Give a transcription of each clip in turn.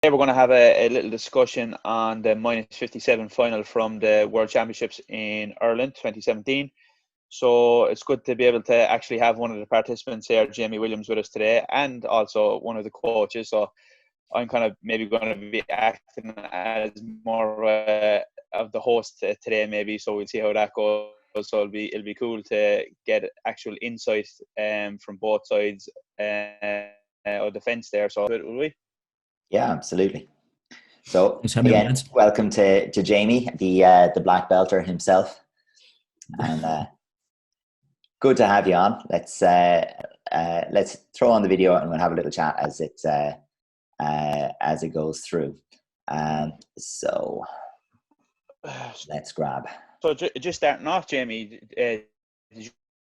we're going to have a little discussion on the minus 57 final from the World Championships in Ireland 2017. So it's good to be able to actually have one of the participants here, Jamie Williams, with us today, and also one of the coaches. So I'm kind of maybe going to be acting as more of the host today, maybe. So we'll see how that goes. So it'll be cool to get actual insight from both sides of the fence there. So will we? Yeah, absolutely. So again, welcome to Jamie, the black belter himself, and good to have you on. Let's throw on the video and we'll have a little chat as it goes through. So let's grab. So just starting off, Jamie, did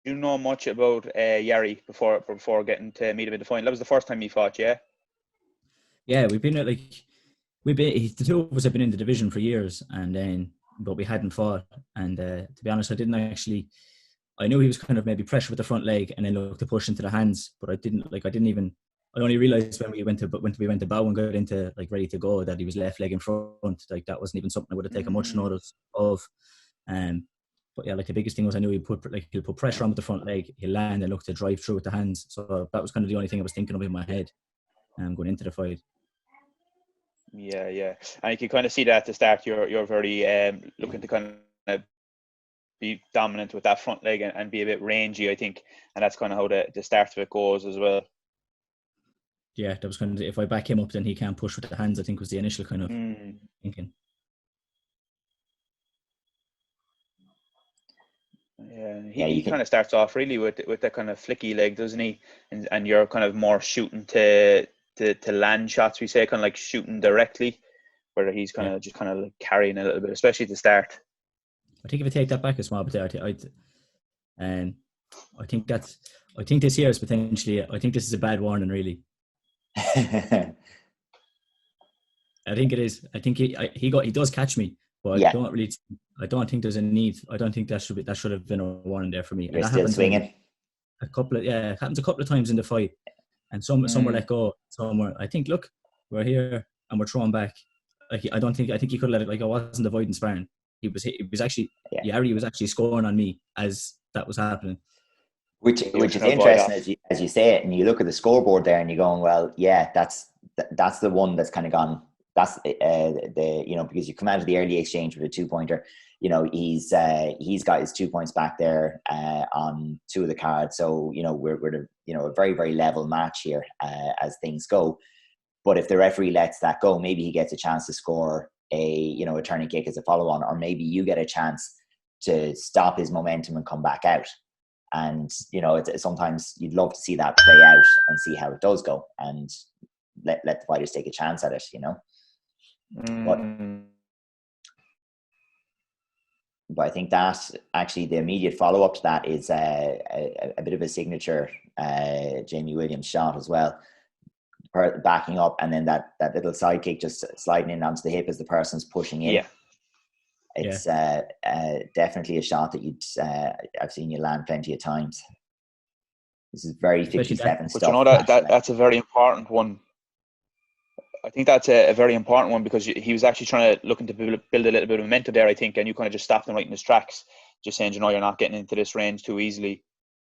you know much about Jari before getting to meet him in the final? That was the first time you fought, yeah? Yeah, the two of us have been in the division for years, but we hadn't fought. And to be honest, I knew he was kind of maybe pressure with the front leg and then looked to push into the hands, but I only realized when we went to bow and got into like ready to go that he was left leg in front. Like that wasn't even something I would have taken much notice of. But yeah, like the biggest thing was I knew he'll put pressure on with the front leg, he'll land and look to drive through with the hands. So that was kind of the only thing I was thinking of in my head going into the fight. Yeah. And you can kind of see that at the start, you're very looking to kind of be dominant with that front leg and be a bit rangy, I think. And that's kind of how the start of it goes as well. Yeah, that was kind of, if I back him up, then he can't push with the hands, I think was the initial kind of thinking. Yeah, he kind of starts off really with that kind of flicky leg, doesn't he? And you're kind of more shooting to land shots, we say, kind of like shooting directly, where he's kind of just kind of like carrying a little bit, especially at the start. I think if I take that back a small bit there, I think this year is potentially, I think this is a bad warning, really. I think it is. I think he does catch me, but I don't think there's a need. I don't think that should have been a warning there for me. You're still swinging. It happens a couple of times in the fight, and some were let go. Some were. I think, look, we're here and we're throwing back. Like I think he could let it. Like I wasn't avoiding sparring. He was actually Jari was actually scoring on me as that was happening. Which is interesting as you say it, and you look at the scoreboard there, and you're going, well, yeah, that's the one that's kind of gone. That's because you come out of the early exchange with a 2-pointer. He's got his 2 points back there on 2 of the cards. So we're a very, very level match here as things go. But if the referee lets that go, maybe he gets a chance to score a turning kick as a follow-on, or maybe you get a chance to stop his momentum and come back out. And it's sometimes you'd love to see that play out and see how it does go, and let the fighters take a chance at it. But I think that actually the immediate follow-up to that is a bit of a signature Jamie Williams shot as well, backing up, and then that little side kick just sliding in onto the hip as the person's pushing in. It's definitely a shot that I've seen you land plenty of times. This is very 57 stuff. But that's a very important one. I think that's a very important one, because he was actually looking to build a little bit of momentum there, I think, and you kind of just stopped him right in his tracks, just saying, you're not getting into this range too easily.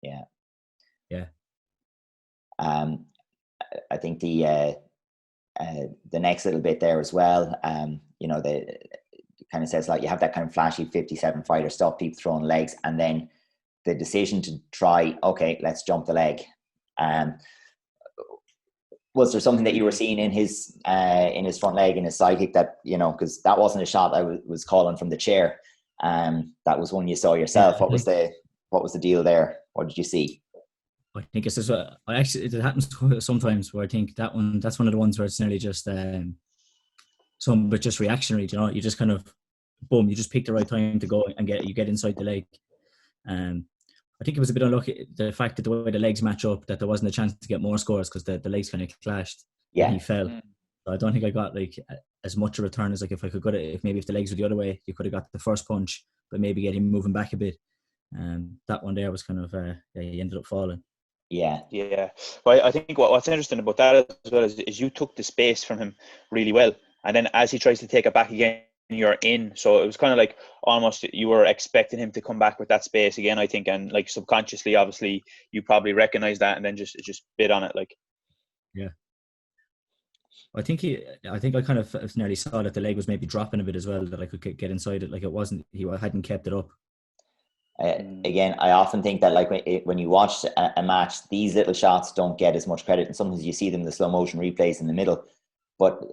Yeah. I think the next little bit there as well, kind of says, like, you have that kind of flashy 57 fighter stuff, people throwing legs, and then the decision to try, okay, let's jump the leg. Was there something that you were seeing in his front leg, in his side kick, that, because that wasn't a shot I was calling from the chair, that was one you saw yourself. What was the deal there? What did you see? I think it's just it happens sometimes where I think that's one of the ones where it's nearly just but just reactionary. You just kind of boom, you just pick the right time to go and get inside the leg. I think it was a bit unlucky, the fact that the way the legs match up, that there wasn't a chance to get more scores, because the legs kind of clashed. Yeah, and he fell. So I don't think I got like as much a return as like if I could get it. If the legs were the other way, you could have got the first punch, but maybe get him moving back a bit. That one there was kind of he ended up falling. Yeah. Well, I think what's interesting about that as well is you took the space from him really well, and then as he tries to take it back again, you're in. So it was kind of like almost you were expecting him to come back with that space again, I think, and like subconsciously, obviously, you probably recognized that and then just bid on it, like. Yeah. I think I kind of nearly saw that the leg was maybe dropping a bit as well, that I could get inside it. Like it wasn't, he hadn't kept it up. Again, I often think that like when you watch a match, these little shots don't get as much credit, and sometimes you see them in the slow motion replays in the middle. But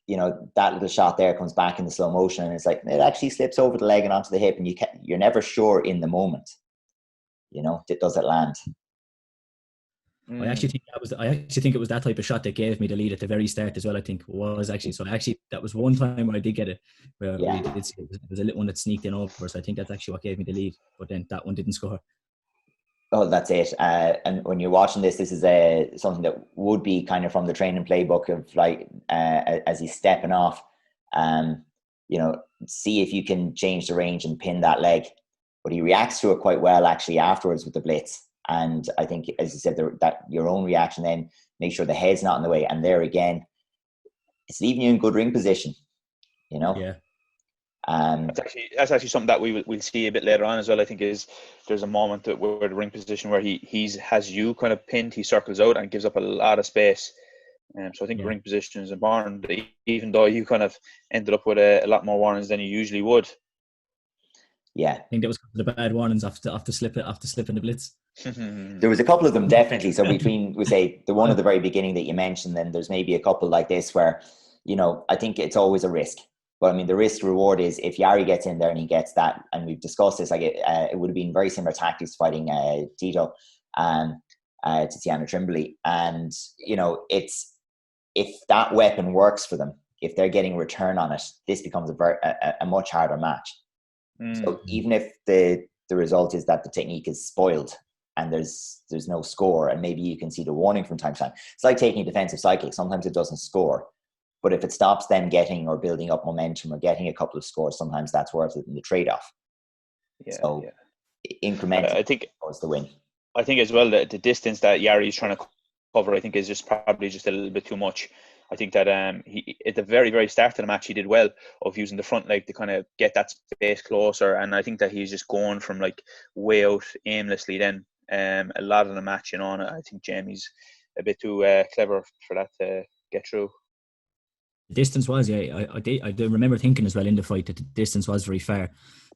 you know, that little shot there comes back in the slow motion, and it's like it actually slips over the leg and onto the hip, and you're never sure in the moment. You know, does it land? I actually think it was that type of shot that gave me the lead at the very start as well. I think it was actually. So actually, that was one time where I did get it, where we did see it. It was a little one that sneaked in over. So I think that's actually what gave me the lead. But then that one didn't score. Oh, that's it. And when you're watching this is something that would be kind of from the training playbook of like as he's stepping off, you know, see if you can change the range and pin that leg. But he reacts to it quite well actually afterwards with the blitz. And I think, as you said, that your own reaction then, make sure the head's not in the way. And there again, it's leaving you in good ring position, you know? Yeah. That's actually something that we'll see a bit later on as well. I think there's a moment where the ring position where he has you kind of pinned, he circles out and gives up a lot of space. So I think ring position is important, even though you kind of ended up with a lot more warnings than you usually would. Yeah, I think that was the bad warnings after slipping the blitz. There was a couple of them definitely. So between, we say, the one at the very beginning that you mentioned, then there's maybe a couple like this where, you know, I think it's always a risk. But I mean, the risk reward is if Jari gets in there and he gets that, and we've discussed this, like it would have been very similar tactics fighting Tito and Tiziano Trimbley. And, you know, it's, if that weapon works for them, if they're getting return on it, this becomes a much harder match. So even if the result is that the technique is spoiled and there's no score, and maybe you can see the warning from time to time, it's like taking a defensive cycle. Sometimes it doesn't score, but if it stops them getting or building up momentum or getting a couple of scores, sometimes that's worth it in the trade-off. Incrementally, I think was the win. I think as well that the distance that Jari is trying to cover, I think, is just probably just a little bit too much. I think that he at the very, very start of the match, he did well of using the front leg to kind of get that space closer. And I think that he's just going from like way out aimlessly then a lot of the match, you know, and I think Jamie's a bit too clever for that to get through. The distance was, I do remember thinking as well in the fight that the distance was very far,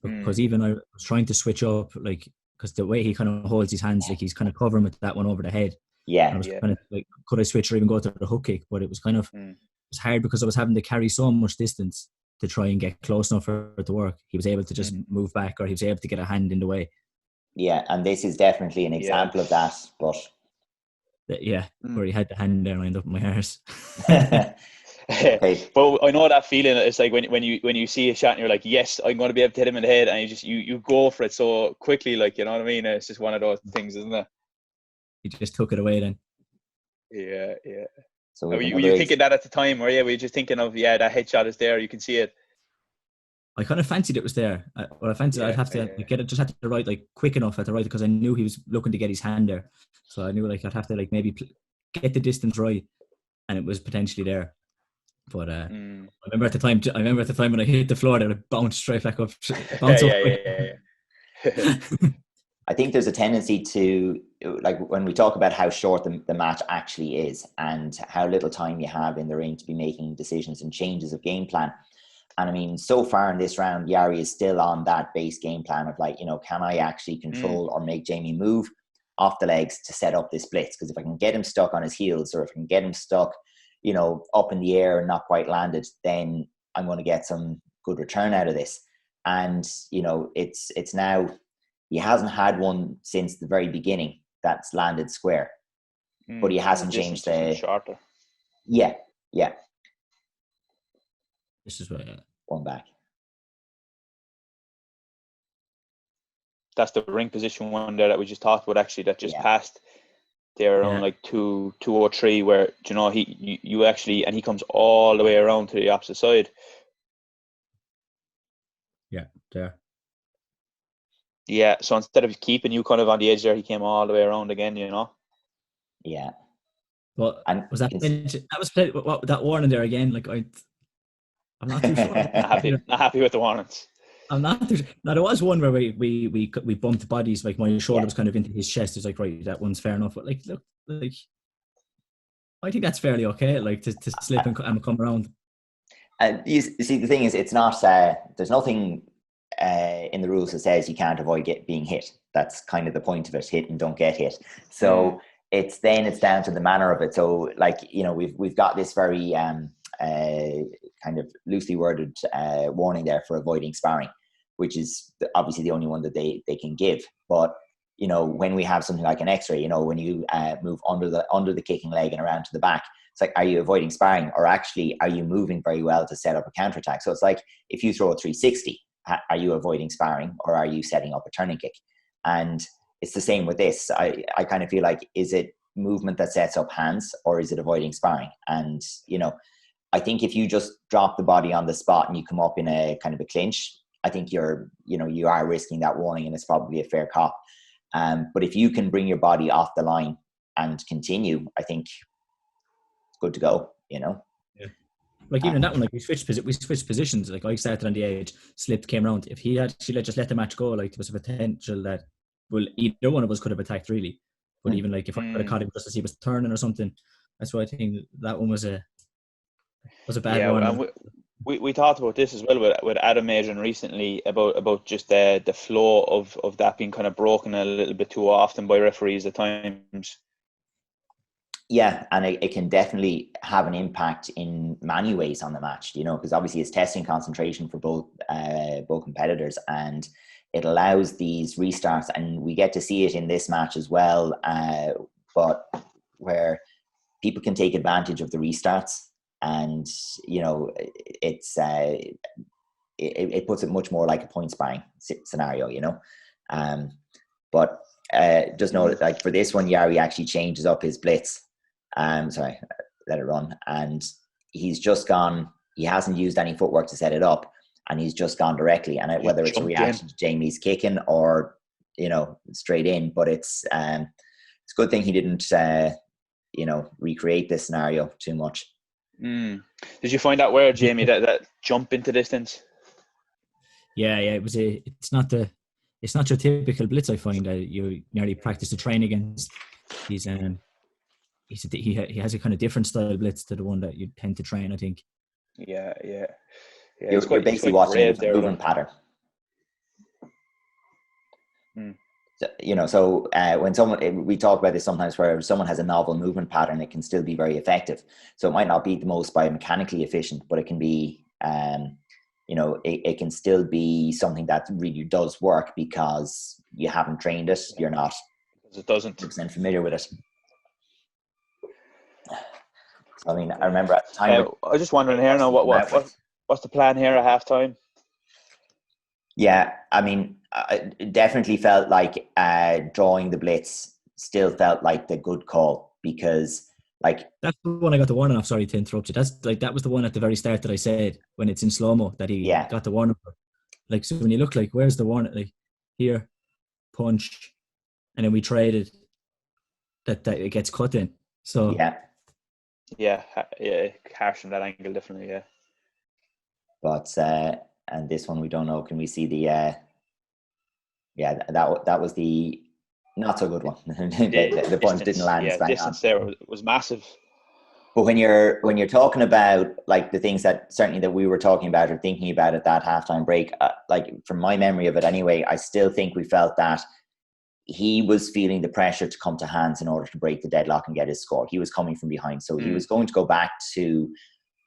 because even I was trying to switch up, like, because the way he kind of holds his hands, like he's kind of covering with that one over the head. Yeah. I was kind of like, could I switch or even go to the hook kick? But it was kind of it's hard because I was having to carry so much distance to try and get close enough for it to work. He was able to just move back, or he was able to get a hand in the way. Yeah, and this is definitely an example of that. But where he had the hand there lined up in my arse. Okay. But I know that feeling. It's like when you see a shot and you're like, yes, I'm going to be able to hit him in the head, and you go for it so quickly, like, you know what I mean? It's just one of those things, isn't it? He just took it away then. Yeah. So were you thinking that at the time, or were you just thinking of that headshot is there, you can see it? I kind of fancied it was there. I fancied I'd have to get it, just had to right, like, quick enough at the right, because I knew he was looking to get his hand there, so I knew like I'd have to like maybe get the distance right, and it was potentially there. But I remember at the time when I hit the floor, that it bounced straight back up. Yeah. I think there's a tendency to, like, when we talk about how short the match actually is and how little time you have in the ring to be making decisions and changes of game plan. And I mean, so far in this round, Jari is still on that base game plan of like, you know, can I actually control or make Jamie move off the legs to set up this blitz? Because if I can get him stuck on his heels, or if I can get him stuck, you know, up in the air and not quite landed, then I'm going to get some good return out of this. And, you know, it's now, he hasn't had one since the very beginning that's landed square, but he hasn't changed the shorter. Yeah. This is what one back. That's the ring position one there that we just talked about, actually, that just passed. They're on like 203, where, you know, you actually, and he comes all the way around to the opposite side. Yeah, there. Yeah, so instead of keeping you kind of on the edge there, he came all the way around again, you know. Yeah. But was that that warning there again? Like I'm not too sure. Not happy with the warnings. I'm not too sure. Now there was one where we bumped bodies. Like my shoulder was kind of into his chest. It's like, right, that one's fair enough. But like, look, like I think that's fairly okay. Like to slip and come around. You see, the thing is, it's not. There's nothing in the rules that says you can't avoid being hit. That's kind of the point of it: hit and don't get hit. So it's down to the manner of it. So, like, you know, we've got this very kind of loosely worded warning there for avoiding sparring, which is obviously the only one that they can give. But you know, when we have something like an X-ray, you know, when you move under the kicking leg and around to the back, it's like, are you avoiding sparring, or actually are you moving very well to set up a counterattack? So it's like, if you throw a 360, are you avoiding sparring, or are you setting up a turning kick? And it's the same with this. I kind of feel like, is it movement that sets up hands, or is it avoiding sparring? And, you know, I think if you just drop the body on the spot and you come up in a kind of a clinch, I think you are risking that warning, and it's probably a fair cop. But if you can bring your body off the line and continue, I think it's good to go, you know? Yeah. Like even that one, like we switched positions. Like I started on the edge, slipped, came around. If he had actually just let the match go, like there was a potential that, well, either one of us could have attacked really. But even like if I could have caught him just to see he was turning or something, that's why I think that one was a bad one. And we talked about this as well with Adam Adrian recently about just the flow of that being kind of broken a little bit too often by referees at times. Yeah, and it can definitely have an impact in many ways on the match, you know, because obviously it's testing concentration for both competitors, and it allows these restarts, and we get to see it in this match as well, but where people can take advantage of the restarts. And, you know, it puts it much more like a point sparring scenario, you know. But just know that, like, for this one, Jari actually changes up his blitz. Sorry, let it run. And he's just gone, he hasn't used any footwork to set it up, and he's just gone directly. And whether it's a reaction to Jamie's kicking or, you know, straight in, but it's a good thing he didn't, you know, recreate this scenario too much. Did you find out where, Jamie, that jump into distance? Yeah, it's not your typical blitz. I find that you nearly practice to train against. He has a kind of different style blitz to the one that you tend to train, I think. Yeah. You're basically watching the movement pattern. So, you know, so when we talk about this sometimes, where someone has a novel movement pattern, it can still be very effective. So it might not be the most biomechanically efficient, but it can be, you know, it can still be something that really does work because you haven't trained it. You're not, it doesn't 100% familiar with it. So, I mean, I remember at the time. I was just wondering here now, what's the plan here at halftime? Yeah, I mean, it definitely felt like drawing the blitz still felt like the good call, because, like, that's the one I got the warning off. Sorry to interrupt you. That was the one at the very start that I said when it's in slow mo that he got the warning. Like, so when you look, like, where's the warning? Like, here, punch, and then we traded that it gets cut in. So yeah, harsh from that angle, definitely. Yeah, but and this one we don't know. Can we see the? That was the not so good one. the punch didn't land. Yeah, distance there was massive. But when you're talking about, like, the things that certainly that we were talking about or thinking about at that halftime break, like, from my memory of it anyway, I still think we felt that he was feeling the pressure to come to hands in order to break the deadlock and get his score. He was coming from behind, so he was going to go back to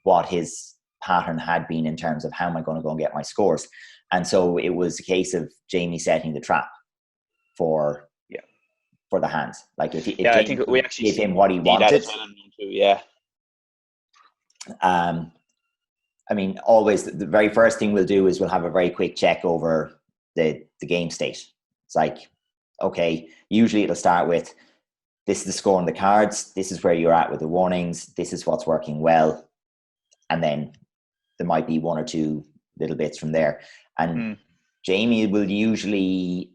what his pattern had been in terms of, how am I going to go and get my scores? And so it was a case of Jamie setting the trap for the hands. Like, if I think we actually gave him what he wanted. Yeah. I mean, always the very first thing we'll do is we'll have a very quick check over the game state. It's like, okay, usually it'll start with, this is the score on the cards, this is where you're at with the warnings, this is what's working well, and then there might be one or two little bits from there. And Jamie will usually,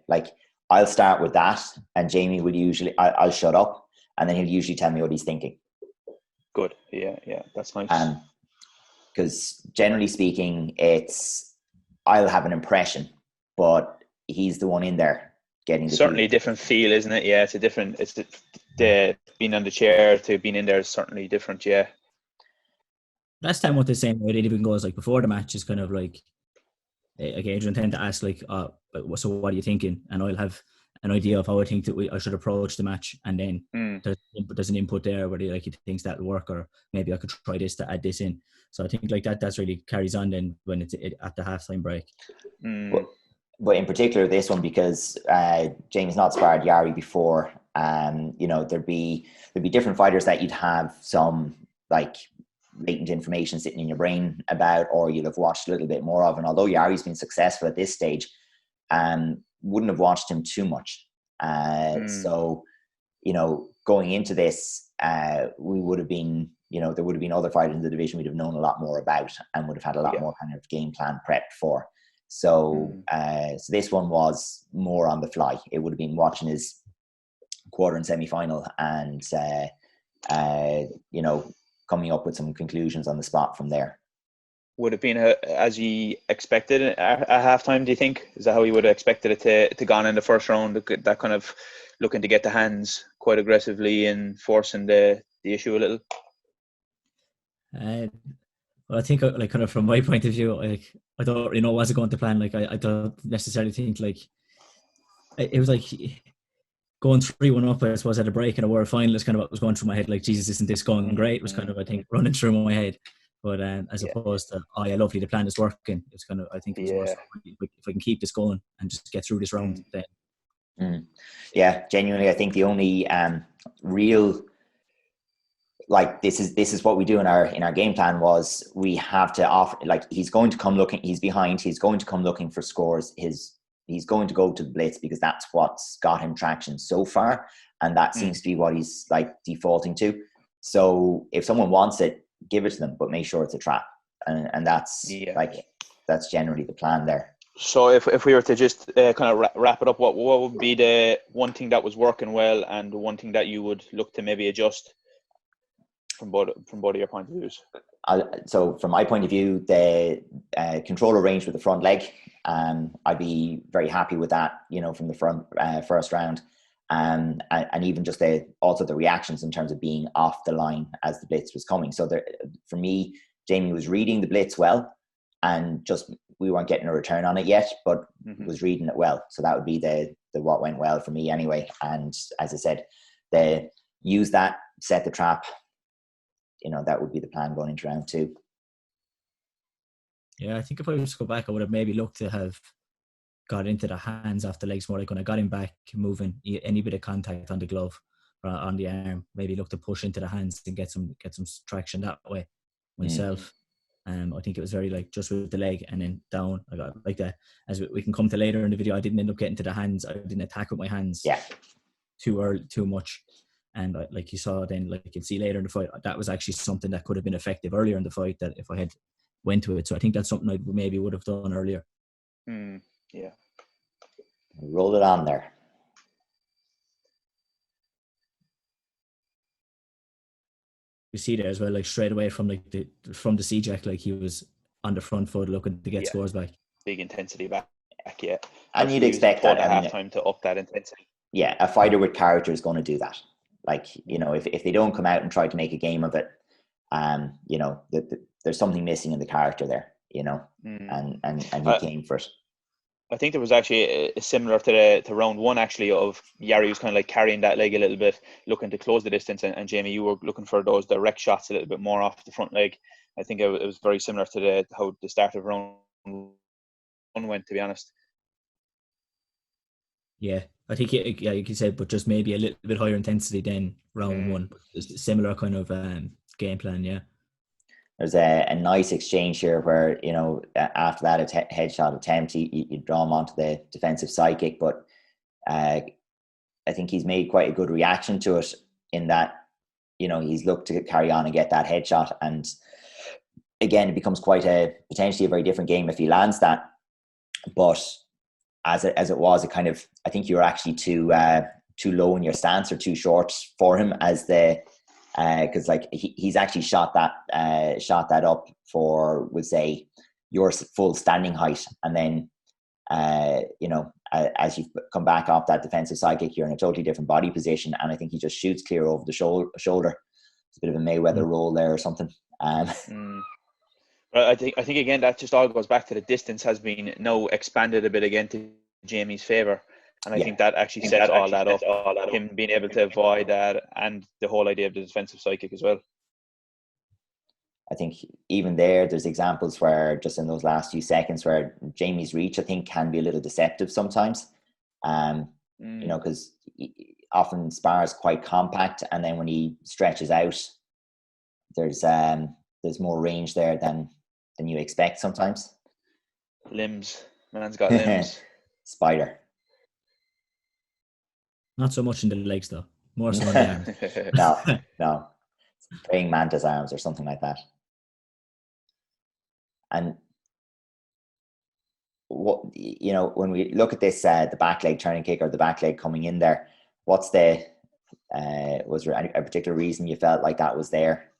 like, I'll start with that, and Jamie will usually, I'll shut up, and then he'll usually tell me what he's thinking. Good. Yeah, that's nice. Because generally speaking, I'll have an impression, but he's the one in there getting the certainly feeling. A different feel, isn't it? Yeah, the being on the chair to being in there is certainly different. Yeah. Last time what they're saying, it even goes like before the match is kind of like Adrian tend to ask like, so what are you thinking? And I'll have an idea of how I think that I should approach the match, and then there's an input there where he thinks that'll work, or maybe I could try this to add this in. So I think like that's really carries on then when it's at the halftime break. But in particular this one, because James not sparred Jari before, there'd be different fighters that you'd have some like latent information sitting in your brain about, or you'll have watched a little bit more of. And although Yari's been successful at this stage, wouldn't have watched him too much. So, going into this, we would have been, there would have been other fighters in the division we'd have known a lot more about and would have had a lot more kind of game plan prepped for. So, so this one was more on the fly. It would have been watching his quarter and semi-final and, coming up with some conclusions on the spot from there. Would it have been as he expected at halftime, do you think? Is that how he would have expected it to gone in the first round? That kind of looking to get the hands quite aggressively and forcing the issue a little? Well, I think like kind of from my point of view, like I don't really know what's going to plan. Like I don't necessarily think like it was like going 3-1 up, I suppose, at a break in a world final is kind of what was going through my head. Like, Jesus, isn't this going great? Was kind of, I think, running through my head. But as opposed to, yeah, lovely, the plan is working. It's kind of, I think, it's more so, if I can keep this going and just get through this round, then. Yeah, genuinely, I think the only real, like, this is what we do in our game plan was we have to offer, like, he's going to come looking, he's behind, he's going to come looking for scores. He's going to go to the blitz because that's what's got him traction so far. And that seems to be what he's like defaulting to. So if someone wants it, give it to them, but make sure it's a trap. And that's that's generally the plan there. So if we were to just kind of wrap it up, what would be the one thing that was working well and the one thing that you would look to maybe adjust from both of your point of views? So from my point of view, the controller range with the front leg, I'd be very happy with that, from the front first round. And even just also the reactions in terms of being off the line as the blitz was coming. So for me, Jamie was reading the blitz well, and just we weren't getting a return on it yet, but was reading it well. So that would be the what went well for me anyway. And as I said, use that, set the trap. That would be the plan going into round 2. Yeah, I think if I was to go back, I would have maybe looked to have got into the hands off the legs more, like when I got him back moving, any bit of contact on the glove or on the arm, maybe look to push into the hands and get some traction that way myself. I think it was very like just with the leg and then down. I got like that. As we can come to later in the video, I didn't end up getting to the hands. I didn't attack with my hands too early, too much. And like you saw then, like you can see later in the fight, that was actually something that could have been effective earlier in the fight, that if I had went to it. So I think that's something I maybe would have done earlier. Yeah. Roll it on there. You see there as well, like straight away from the C-Jack, like he was on the front foot looking to get scores back. Big intensity back, yeah. And you'd expect that at halftime to up that intensity. Yeah, a fighter with character is going to do that. Like, if they don't come out and try to make a game of it, there's something missing in the character there, and he came for it. I think there was actually similar to round 1 actually, of Jari was kind of like carrying that leg a little bit, looking to close the distance, and Jamie, you were looking for those direct shots a little bit more off the front leg. I think it was very similar to how the start of round 1 went, to be honest. Yeah, I think you can say, but just maybe a little bit higher intensity than round 1. Similar kind of game plan, yeah. There's a nice exchange here where, after that headshot attempt, you draw him onto the defensive side kick, but I think he's made quite a good reaction to it in that, he's looked to carry on and get that headshot. And again, it becomes potentially a very different game if he lands that. But as it was, it kind of, I think you're actually too too low in your stance or too short for him as the because like he's actually shot that up for, we'll say, your full standing height, and then as you come back off that defensive side kick, you're in a totally different body position, and I think he just shoots clear over the shoulder. It's a bit of a Mayweather roll there or something. I think again that just all goes back to the distance has been now expanded a bit again to Jamie's favour, and I think that actually sets all that up. Him being able to avoid that, and the whole idea of the defensive side kick as well. I think even there's examples where just in those last few seconds where Jamie's reach, I think, can be a little deceptive sometimes. Because often spars quite compact, and then when he stretches out, there's more range there than you expect sometimes. Limbs, man's got limbs. Spider. Not so much in the legs though, more so in the arms. No, praying mantis arms or something like that. And what, when we look at this, the back leg turning kick or the back leg coming in there, what's was there a particular reason you felt like that was there?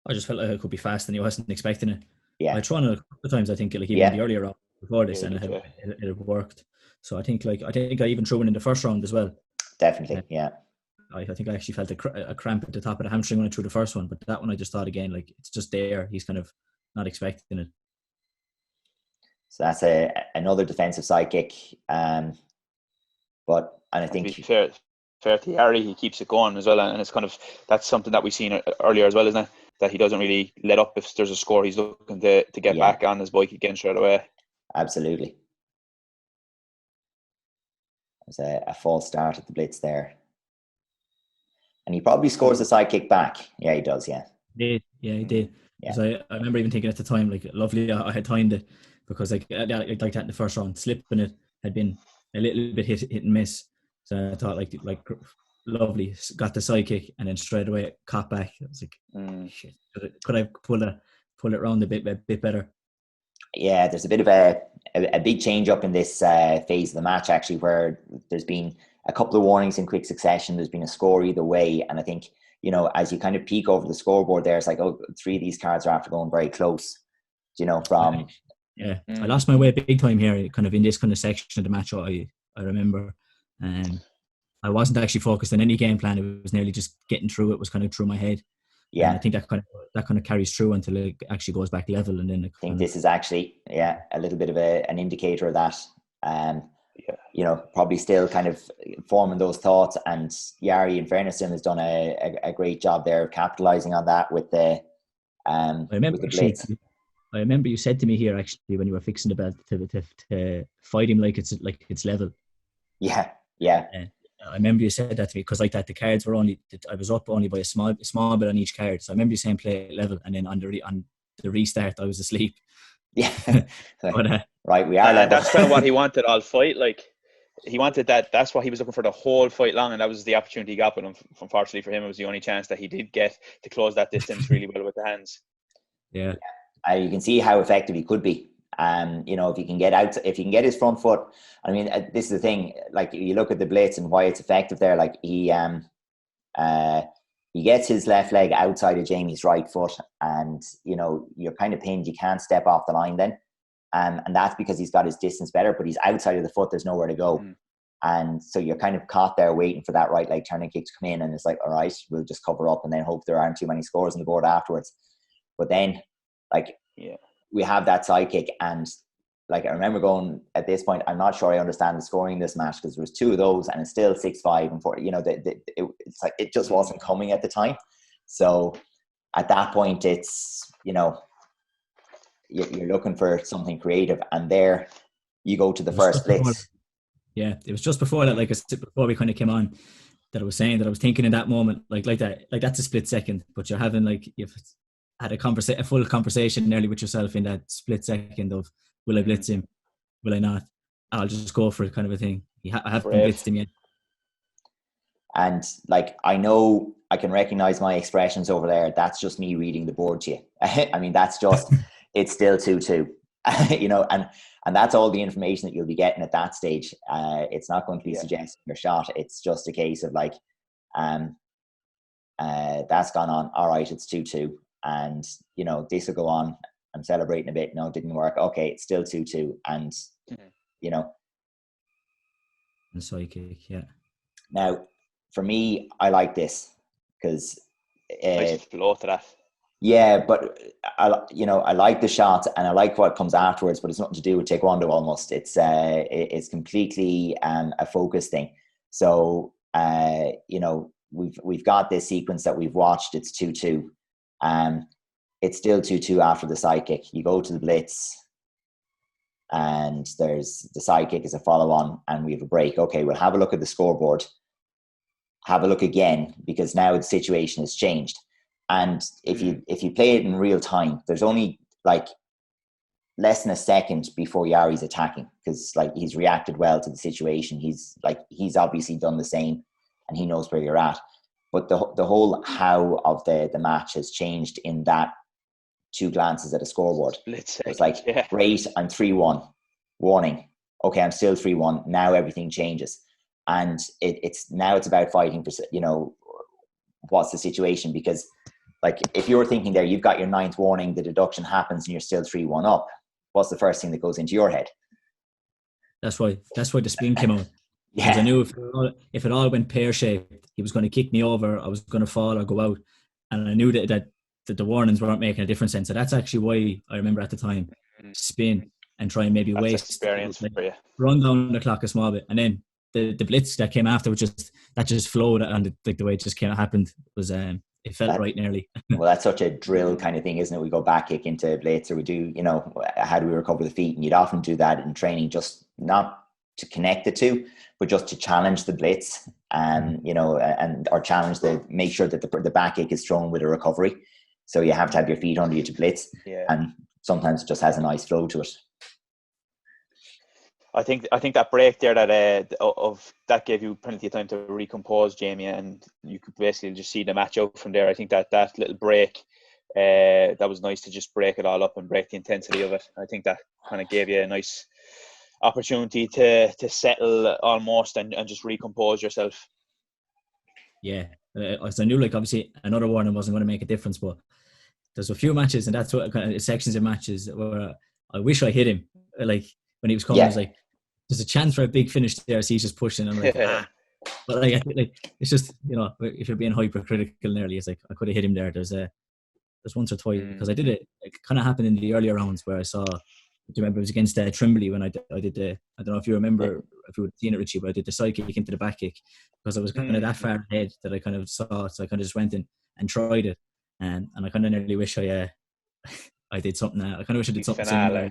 I just felt like it could be fast and he wasn't expecting it. Yeah. I tried it a couple of times, I think, like even in the earlier round before this, and it had worked. So I think I even threw one in the first round as well. Definitely, yeah. I think I actually felt a cramp at the top of the hamstring when I threw the first one, but that one I just thought again, like, it's just there. He's kind of not expecting it. So that's another defensive side kick. And I think fair to Jari, he keeps it going as well, and it's kind of, that's something that we've seen earlier as well, isn't it? That he doesn't really let up if there's a score. He's looking to get back on his bike again straight away. Absolutely. There's a false start at the blitz there. And he probably scores the side kick back. Yeah, he does, yeah. He did. Yeah. So I remember even thinking at the time, like, lovely, I had timed it, because like that in the first round, slipping it had been a little bit hit and miss. So I thought like lovely, got the side kick, and then straight away caught back. I was like, shit, could I pull it around a bit better? Yeah, there's a bit of a big change up in this phase of the match, actually, where there's been a couple of warnings in quick succession. There's been a score either way, and I think, as you kind of peek over the scoreboard there, it's like, oh, 3 of these cards are after going very close. From I lost my way big time here, kind of in this kind of section of the match. I remember, I wasn't actually focused on any game plan. It was nearly just getting through. It was kind of through my head. Yeah, and I think that kind of carries through until it actually goes back level, and then I think this is actually a little bit of an indicator of that. Probably still kind of forming those thoughts, and Jari, in fairness to him, has done a great job there of capitalizing on that with the I remember you said to me here, actually, when you were fixing the belt, to fight him like it's level. Yeah. I remember you said that to me, because like that, the cards were I was up only by a small bit on each card. So I remember you saying play at level, and then on the restart I was asleep. Yeah. But, right, we are level. That's kind of what he wanted all fight. Like, he wanted that. That's what he was looking for the whole fight long, and that was the opportunity he got. But unfortunately for him, it was the only chance that he did get to close that distance really well with the hands. Yeah. You can see how effective he could be. If he can get his front foot. I mean, this is the thing. Like, you look at the blitz and why it's effective there. Like, he gets his left leg outside of Jamie's right foot, and you're kind of pinned. You can't step off the line then, and that's because he's got his distance better. But he's outside of the foot. There's nowhere to go, and so you're kind of caught there waiting for that right leg turning kick to come in. And it's like, all right, we'll just cover up and then hope there aren't too many scores on the board afterwards. But then, we have that side kick, and like, I remember going at this point, I'm not sure I understand the scoring in this match, because there was 2 of those and it's still 6-5 and 4. It's like it just wasn't coming at the time. So at that point, it's you're looking for something creative, and there you go to the first blitz. Yeah, it was just before that, like before we kind of came on, that I was saying that I was thinking in that moment, like that, like that's a split second, but you're having, like, you've had a full conversation nearly with yourself in that split second of, will I blitz him? Will I not? I'll just go for it, kind of a thing. I haven't blitzed him yet. And like, I know I can recognize my expressions over there. That's just me reading the board to you. I mean, that's just, it's still 2-2, and And that's all the information that you'll be getting at that stage. It's not going to be suggesting your shot. It's just a case of like, that's gone on. All right, it's 2-2. And, you know, this will go on. I'm celebrating a bit. No, it didn't work. Okay, it's still 2-2. And, you know. And psychic, yeah. Now, for me, I like this because... nice flow to that. Yeah, but I like the shot and I like what comes afterwards, but it's nothing to do with Taekwondo almost. It's completely a focus thing. So, you know, we've got this sequence that we've watched. It's 2-2. It's still 2-2 after the side kick. You go to the blitz and there's the side kick is a follow on and we have a break. Okay, we'll have a look at the scoreboard. Have a look again because now the situation has changed. And if you play it in real time, there's only like less than a second before Jari's attacking because like he's reacted well to the situation. He's obviously done the same and he knows where you're at. But the whole how of the match has changed in that 2 glances at a scoreboard. It's like, great, I'm 3-1. Warning. Okay, I'm still 3-1. Now everything changes. And it's about fighting for, you know, what's the situation? Because like if you're thinking there, you've got your 9th warning, the deduction happens and you're still 3-1 up. What's the first thing that goes into your head? That's why the spin came out. Yeah. Because I knew if it all went pear-shaped, he was going to kick me over, I was going to fall or go out. And I knew that the warnings weren't making a difference then. So that's actually why I remember at the time, spin and try and maybe that's waste. Experience for you. Run down the clock a small bit. And then the blitz that came after just flowed, and the way it just happened was it felt right nearly. Well, that's such a drill kind of thing, isn't it? We go back kick into blitz, or we do, you know, how do we recover the feet? And you'd often do that in training, just not to connect the two, but just to challenge the blitz and, you know, or challenge make sure that the back kick is thrown with a recovery. So you have to have your feet under you to blitz, and sometimes it just has a nice flow to it. I think that break there that gave you plenty of time to recompose, Jamie, and you could basically just see the match out from there. I think that little break, that was nice to just break it all up and break the intensity of it. I think that kind of gave you a nice opportunity to settle almost and just recompose yourself. Yeah, as I knew, like obviously another warning wasn't going to make a difference, but there's a few matches, and that's what kind of sections of matches where I wish I hit him. Like when he was coming, I was like, there's a chance for a big finish there. So he's just pushing. And I'm like, But like it's just, you know, if you're being hypercritical nearly, it's like I could have hit him there. There's once or twice because I did it. It kind of happened in the earlier rounds where I saw. Do you remember it was against Trimbley when I did the? I don't know if you remember if you would have seen it, Richie, but I did the side kick into the back kick because I was kind of that far ahead that I kind of saw it. So I kind of just went in and tried it, and I kind of nearly wish I did something. I kind of wish I did something similar.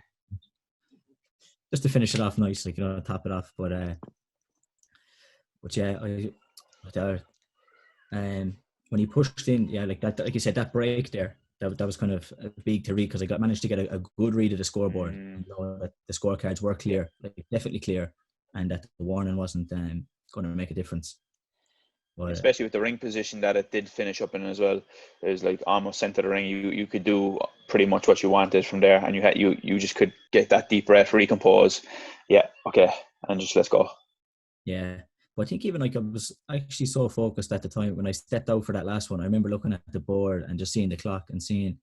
Just to finish it off nice, like, you know, top it off. But yeah, when he pushed in, like that, like you said, that break there, that was kind of big to read because I managed to get a good read of the scoreboard. And know that the scorecards were clear, like definitely clear, and that the warning wasn't going to make a difference. But, especially with the ring position that it did finish up in as well. It was like almost center of the ring. You could do pretty much what you wanted from there, and you just could get that deep breath, recompose. Yeah, okay, and just let's go. Yeah, but I think even like I was actually so focused at the time when I stepped out for that last one. I remember looking at the board and just seeing the clock and seeing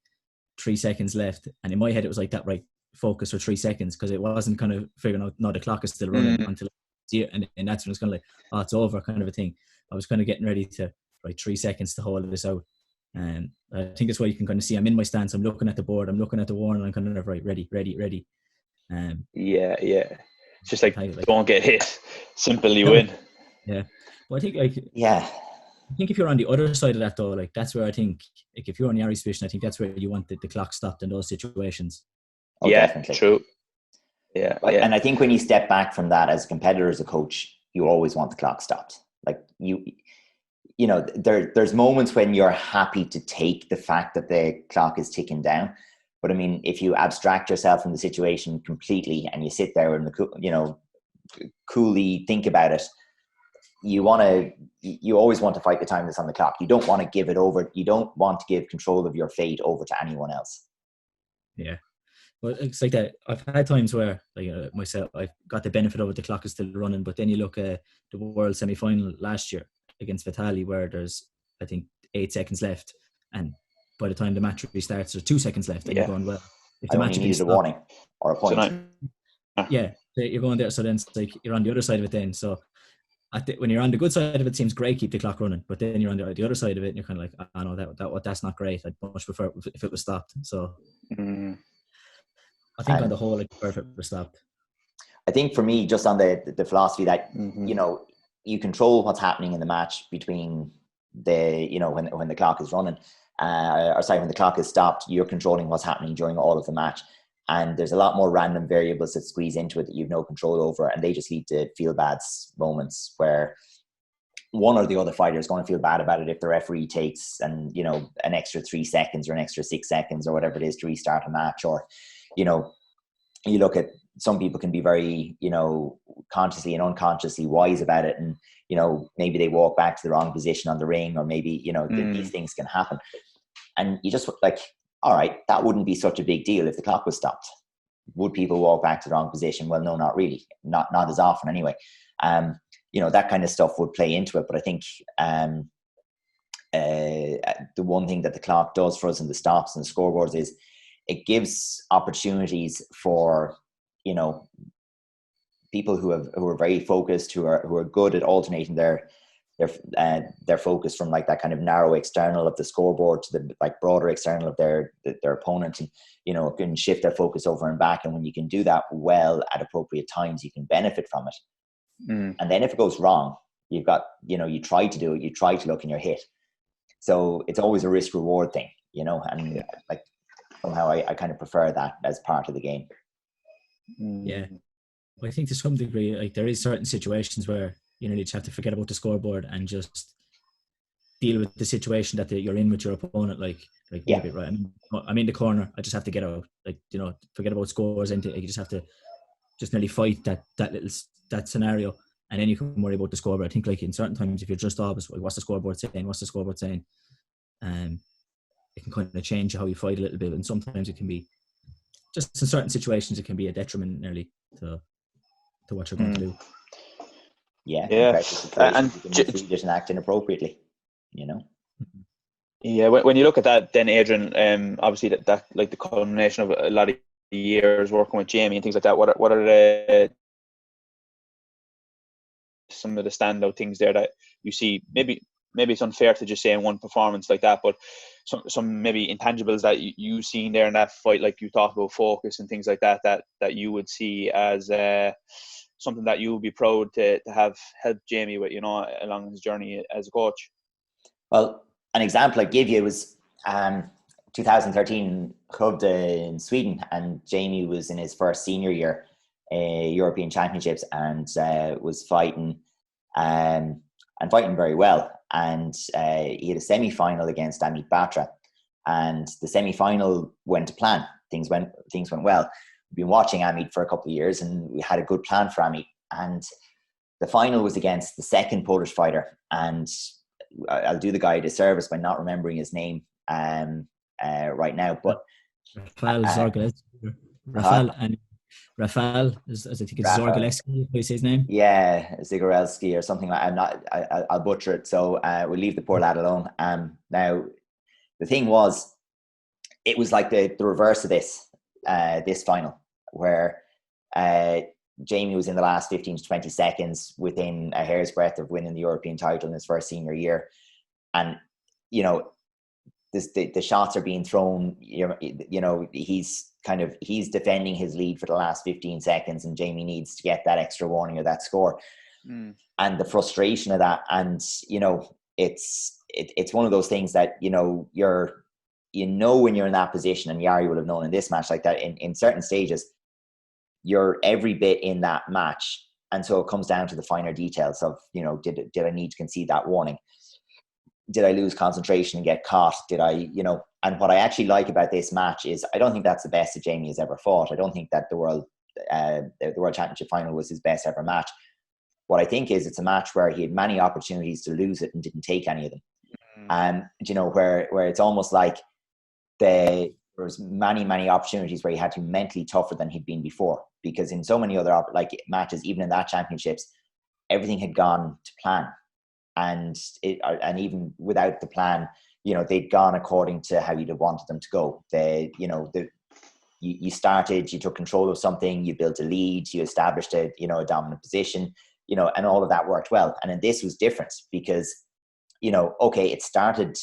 3 seconds left, and in my head it was like that, right? Focus for 3 seconds, because it wasn't kind of figuring out. No, the clock is still running until I see it, and that's when it's kind of like, oh, it's over, kind of a thing. I was kind of getting ready to 3 seconds to hold this out. And I think that's why you can kind of see I'm in my stance. I'm looking at the board. I'm looking at the warning. I'm kind of ready. Yeah. It's just like don't get hit. Simple, you win. Yeah. But I think I think if you're on the other side of that though, like that's where I think, like if you're on Jari's position, I think that's where you want the clock stopped in those situations. Oh, yeah, definitely. True. Yeah. And I think when you step back from that as a competitor, as a coach, you always want the clock stopped. Like you know, there's moments when you're happy to take the fact that the clock is ticking down. But I mean, if you abstract yourself from the situation completely and you sit there and, you know, coolly think about it, you always want to fight the time that's on the clock. You don't want to give it over. You don't want to give control of your fate over to anyone else. Yeah. But it's like that. I've had times where, like myself, I've got the benefit of it. The clock is still running, but then you look at the world semi-final last year against Vitali, where there's, I think, 8 seconds left, and by the time the match restarts, there's 2 seconds left, and you're going, well, if the I match only needed a warning or a point. Yeah, you're going there. So then it's like you're on the other side of it then. So when you're on the good side of it, it seems great, keep the clock running. But then you're on the other side of it, and you're kind of like, oh no, that's not great. I'd much prefer if it was stopped. So I think on the whole, I'd prefer if it was stopped. I think for me, just on the philosophy that, you know, you control what's happening in the match between when the clock is running, when the clock is stopped, you're controlling what's happening during all of the match. And there's a lot more random variables that squeeze into it that you've no control over. And they just lead to feel bad moments where one or the other fighter is going to feel bad about it if the referee takes an extra 3 seconds or an extra 6 seconds or whatever it is to restart a match. Or, you know, you look at, some people can be very, you know, consciously and unconsciously wise about it. And, you know, maybe they walk back to the wrong position on the ring, or maybe, you know, these things can happen. And you just like, all right, that wouldn't be such a big deal if the clock was stopped. Would people walk back to the wrong position? Well, no, not really. Not as often anyway. You know, that kind of stuff would play into it. But I think the one thing that the clock does for us in the stops and the scoreboards is it gives opportunities for, you know, people who are very focused, who are good at alternating their focus from like that kind of narrow external of the scoreboard to the like broader external of their opponent, and, you know, can shift their focus over and back. And when you can do that well at appropriate times, you can benefit from it. And then if it goes wrong, you've got, you know, you try to do it, you try to look and you're hit. So it's always a risk reward thing, you know, and like somehow I kind of prefer that as part of the game. Yeah. Well, I think to some degree, like there is certain situations where, you know, you just have to forget about the scoreboard and just deal with the situation that you're in with your opponent. Like maybe, right, I'm in the corner, I just have to get out. Like, you know, forget about scores, and you just have to just nearly fight that scenario, and then you can worry about the scoreboard. I think like in certain times, if you're just always, what's the scoreboard saying? It can kind of change how you fight a little bit, and sometimes it can be just in certain situations, it can be a detriment nearly to what you're going to do. Yeah. And you can mislead it and act inappropriately, you know. Yeah, when you look at that, then Adrian, obviously that like the culmination of a lot of years working with Jamie and things like that. What are some of the standout things there that you see? Maybe it's unfair to just say in one performance like that, but some maybe intangibles that you've seen there in that fight, like you talked about focus and things like that you would see as something that you would be proud to have helped Jamie with, you know, along his journey as a coach. Well, an example I give you was 2013 clubbed in Sweden, and Jamie was in his first senior year, European Championships, and was fighting and fighting very well. And he had a semi-final against Amit Batra, and the semi-final went to plan. Things went well. We've been watching Amit for a couple of years, and we had a good plan for Amit. And the final was against the second Polish fighter, and I'll do the guy a disservice by not remembering his name right now. But Rafal is, I think it's Zorgaleski, is his name. Yeah, Zigorelski or something like. I'll butcher it, so we'll leave the poor lad alone. Now, the thing was, it was like the reverse of this final, where Jamie was in the last 15 to 20 seconds within a hair's breadth of winning the European title in his first senior year, and you know, the shots are being thrown. You know, he's defending his lead for the last 15 seconds, and Jamie needs to get that extra warning or that score. And the frustration of that, and you know, it's one of those things that, you know, when you're in that position, and Jari will have known in this match like that, in certain stages, you're every bit in that match. And so it comes down to the finer details of, you know, did I need to concede that warning? Did I lose concentration and get caught? Did I, you know, and what I actually like about this match is I don't think that's the best that Jamie has ever fought. I don't think that the World Championship final was his best ever match. What I think is it's a match where he had many opportunities to lose it and didn't take any of them. And, you know, where it's almost like the there was many opportunities where he had to be mentally tougher than he'd been before, because in so many other matches, even in that championships, everything had gone to plan, and even without the plan, they'd gone according to how you'd have wanted them to go. You started, you took control of something, you built a lead, you established a dominant position, and all of that worked well. And then this was different because, okay, it started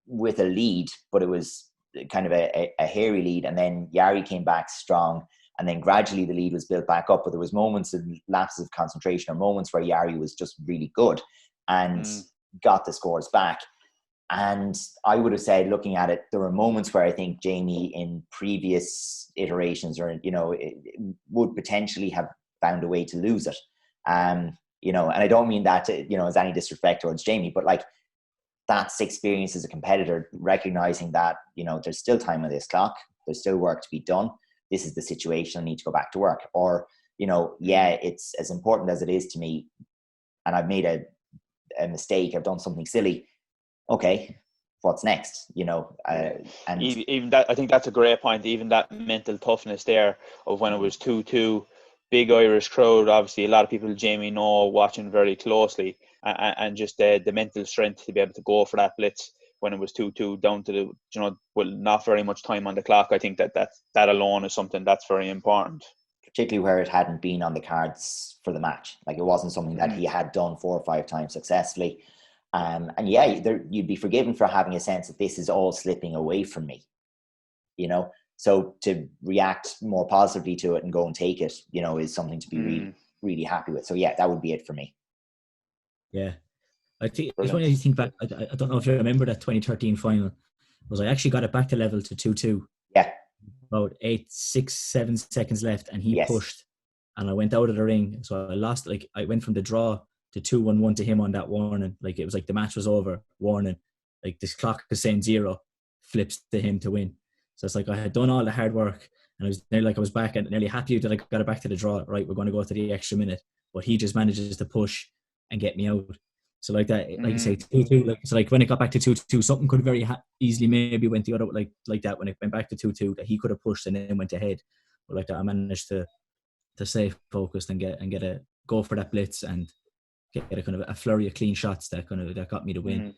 with a lead, but it was kind of a hairy lead, and then Jari came back strong, and then gradually the lead was built back up. But there was moments and lapses of concentration, or moments where Jari was just really good and got the scores back. And I would have said, looking at it, there were moments where I think Jamie in previous iterations would potentially have found a way to lose it. And I don't mean that as any disrespect towards Jamie, but like, that's experience as a competitor, recognizing that, there's still time on this clock, there's still work to be done. This is the situation, I need to go back to work. Or, it's as important as it is to me, and I've made a mistake, I've done something silly. Okay, what's next? And even that, I think that's a great point. Even that mental toughness there of when it was 2-2, big Irish crowd. Obviously, a lot of people Jamie know watching very closely, and just the mental strength to be able to go for that blitz when it was 2-2 down to the not very much time on the clock. I think that alone is something that's very important. Particularly where it hadn't been on the cards for the match. Like, it wasn't something that he had done 4 or 5 times successfully. And you'd be forgiven for having a sense that this is all slipping away from me, so to react more positively to it and go and take it, is something to be really, really happy with. So that would be it for me. Yeah, I think it's when you think back, I don't know if you remember that 2013 final, I actually got it back to level to 2-2. Yeah. About 7 seconds left, and he pushed, and I went out of the ring. So I lost, I went from the draw to 2-1 to him on that warning. Like, it was like the match was over, warning. Like, this clock is saying 0, flips to him to win. So it's like I had done all the hard work, and I was nearly, I was back and nearly happy that I got it back to the draw. Right, we're going to go to the extra minute, but he just manages to push and get me out. So like that, like you say, 2-2. So like when it got back to 2-2, something could very easily maybe went the other like that when it went back to 2-2, that he could have pushed and then went ahead. But like that, I managed to stay focused and get a go for that blitz and get a kind of a flurry of clean shots that got me the win.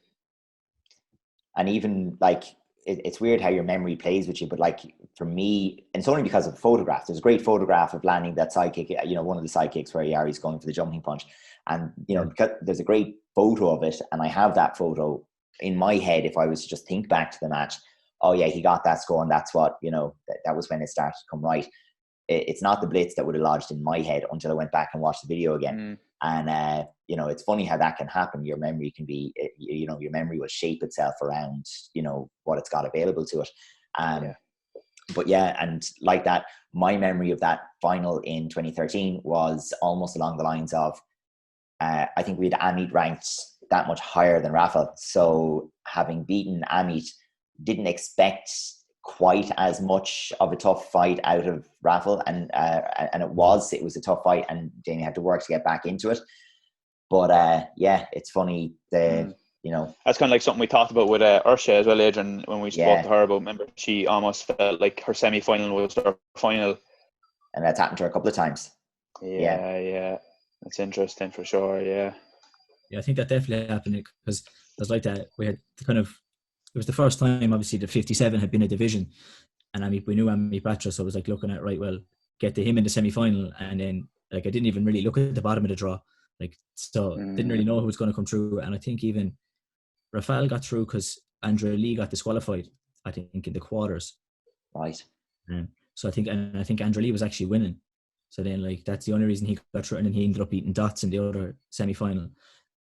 And even like, it's weird how your memory plays with you, but like for me, and it's only because of the photograph. There's a great photograph of landing that side kick, one of the side kicks where Jari's going for the jumping punch, and because there's a great photo of it, and I have that photo in my head. If I was to just think back to the match, oh yeah, he got that score, and that's what that was when it started to come right. It's not the blitz that would have lodged in my head until I went back and watched the video again. And it's funny how that can happen. Your memory can be, your memory will shape itself around what it's got available to it. But and like that, my memory of that final in 2013 was almost along the lines of, I think we had Amit ranked that much higher than Rafa. So having beaten Amit, didn't expect quite as much of a tough fight out of Rafa, and it was a tough fight, and Jamie had to work to get back into it. But it's funny, that's kind of like something we talked about with Ursha as well, Adrian, when we spoke to her about. Remember, she almost felt like her semi-final was her final, and that's happened to her a couple of times. Yeah, that's interesting for sure. Yeah, I think that definitely happened, because it was like that. We had it was the first time, obviously, the 57 had been a division, and we knew Amit Batra, so I was like looking at, right, well, get to him in the semi-final, and then like I didn't even really look at the bottom of the draw, didn't really know who was going to come through. And I think even Rafael got through because Andrea Lee got disqualified, I think, in the quarters. Right. So I think Andrea Lee was actually winning. So then, like, that's the only reason he got through, and then he ended up beating Dots in the other semi-final.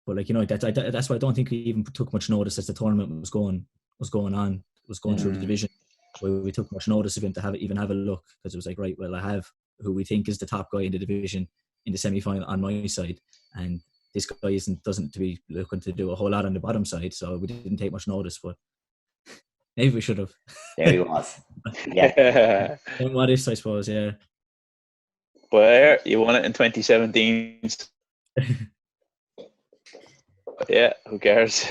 But like, that's why I don't think we even took much notice as the tournament was going through the division. We took much notice of him to even have a look, because it was like, right, well, I have who we think is the top guy in the division in the semi-final on my side, and this guy doesn't to be looking to do a whole lot on the bottom side, so we didn't take much notice. But maybe we should have. There he was. Yeah. What is, I suppose, yeah. But you won it in 2017. Yeah, who cares?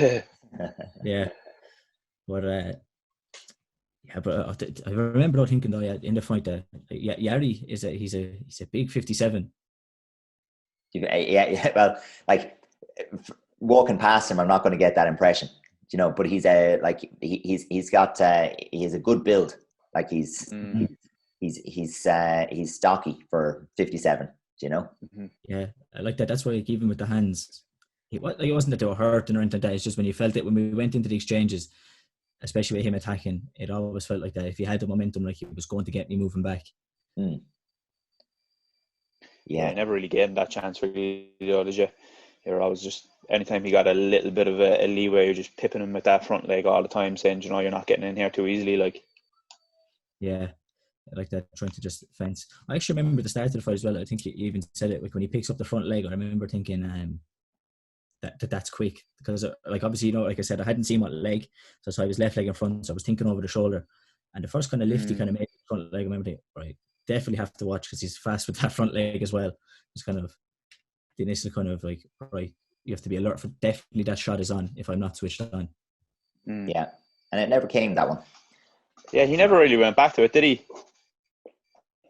Yeah, but Yeah, but I remember though thinking though, yeah, in the fight that Jari he's a big 57. Yeah. Well, like walking past him, I'm not going to get that impression, you know. But he's he's got he has a good build. Like he's stocky for 57. You know. Mm-hmm. Yeah, I like that. That's why like, even with the hands, it wasn't that they were hurting or anything like that. It's just when you felt it when we went into the exchanges, especially with him attacking, it always felt like that. If he had the momentum, like he was going to get me moving back. Mm. Yeah, I never really gave him that chance, really, did you? You're always just, anytime he got a little bit of a leeway, you're just pipping him with that front leg all the time, saying, you know, you're not getting in here too easily. Like, yeah, I like that, trying to just fence. I actually remember the start of the fight as well. I think you even said it, like when he picks up the front leg. I remember thinking that's quick, because like obviously, you know, like I said, I hadn't seen what leg, so I was left leg in front, so I was thinking over the shoulder, and the first kind of lift he kind of made the front leg, I remember thinking, right, definitely have to watch because he's fast with that front leg as well. It's kind of the initial kind of like, right, you have to be alert for definitely that shot is on if I'm not switched on. Yeah, and it never came, that one. Yeah, he never really went back to it, did he?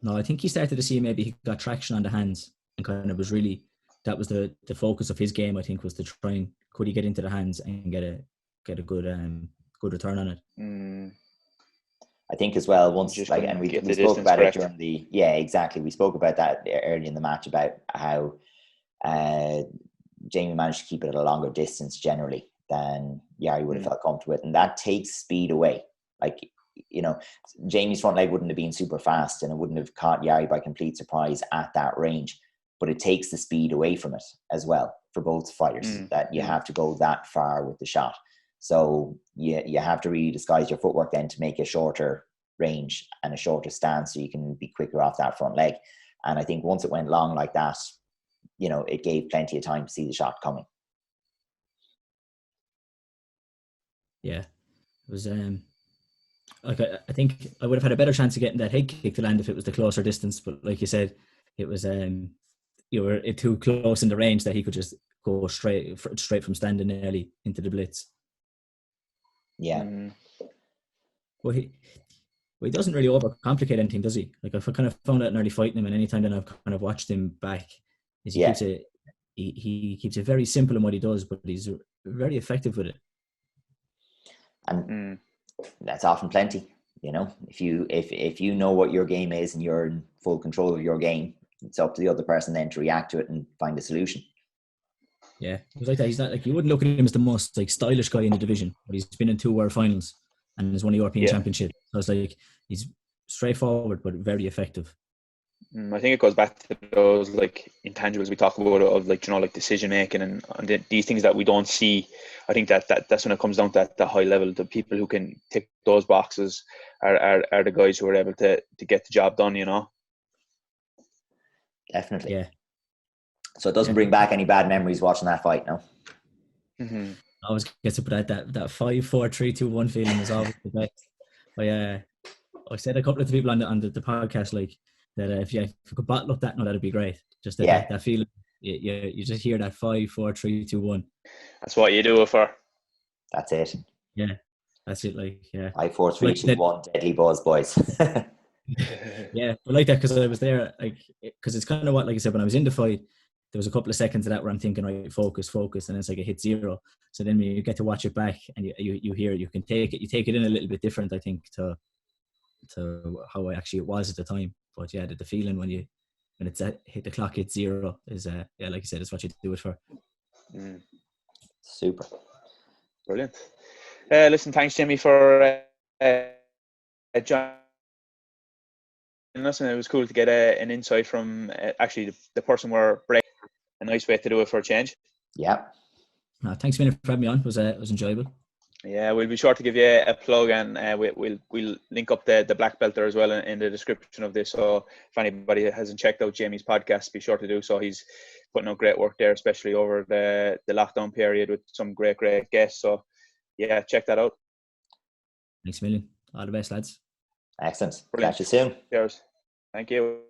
No, I think he started to see maybe he got traction on the hands and kind of was really, that was the focus of his game, I think, was to try and could he get into the hands and get a good return on it. I think as well, once just like, and we spoke about it during the, exactly. We spoke about that early in the match about how Jamie managed to keep it at a longer distance generally than Jari would have felt comfortable with, and that takes speed away. Like, you know, Jamie's front leg wouldn't have been super fast and it wouldn't have caught Jari by complete surprise at that range, but it takes the speed away from it as well for both fighters, that you have to go that far with the shot. So you have to really disguise your footwork then to make a shorter range and a shorter stance so you can be quicker off that front leg. And I think once it went long like that, you know, it gave plenty of time to see the shot coming. Yeah, it was like I think I would have had a better chance of getting that head kick to land if it was the closer distance, but like you said, it was you were too close in the range that he could just go straight from standing early into the blitz. Yeah. Well, he doesn't really overcomplicate anything, does he? Like, I've kind of found out in early fighting him, and anytime that I've kind of watched him back, is he keeps it very simple in what he does, but he's very effective with it. And that's often plenty, you know. If you know what your game is and you're in full control of your game, it's up to the other person then to react to it and find a solution. Yeah, it was like that. He's not like, you wouldn't look at him as the most like stylish guy in the division, but he's been in 2 World Finals and has won a European Championship. So it's like he's straightforward but very effective. I think it goes back to those like intangibles we talk about of like, you know, like decision making and these things that we don't see. I think that's when it comes down to the high level. The people who can tick those boxes are the guys who are able to get the job done, you know. Definitely. Yeah. So it doesn't bring back any bad memories watching that fight, no? I always get to put that 5-4-3-2-1 feeling is always the best. I said a couple of people on the podcast like that if you could bottle up that, no, that'd be great. Just that feeling, you just hear that 5-4-3-2-1. That's what you do it for. That's it. Yeah, that's it. Like 5-4-3-2-1, deadly buzz, boys. Yeah, I like that because I was there. Like, because it's kind of what, like I said, when I was in the fight, there was a couple of seconds of that where I'm thinking, right, focus, and it's like it hit 0. So then when you get to watch it back and you hear it, you can take it in a little bit different, I think, to how actually it was at the time. But yeah, the feeling when it's hit the clock hit 0 is like you said, it's what you do it for. Super, brilliant. Listen, thanks Jimmy for joining us, and it was cool to get an insight from actually the person we're breaking. A nice way to do it for a change. Yeah. Thanks a million for having me on. It was enjoyable. Yeah, we'll be sure to give you a plug, and we'll link up the black belt there as well in the description of this. So if anybody hasn't checked out Jamie's podcast, be sure to do so. He's putting out great work there, especially over the lockdown period with some great guests. So yeah, check that out. Thanks a million. All the best, lads. Excellent. Brilliant. Catch you soon. Cheers. Thank you.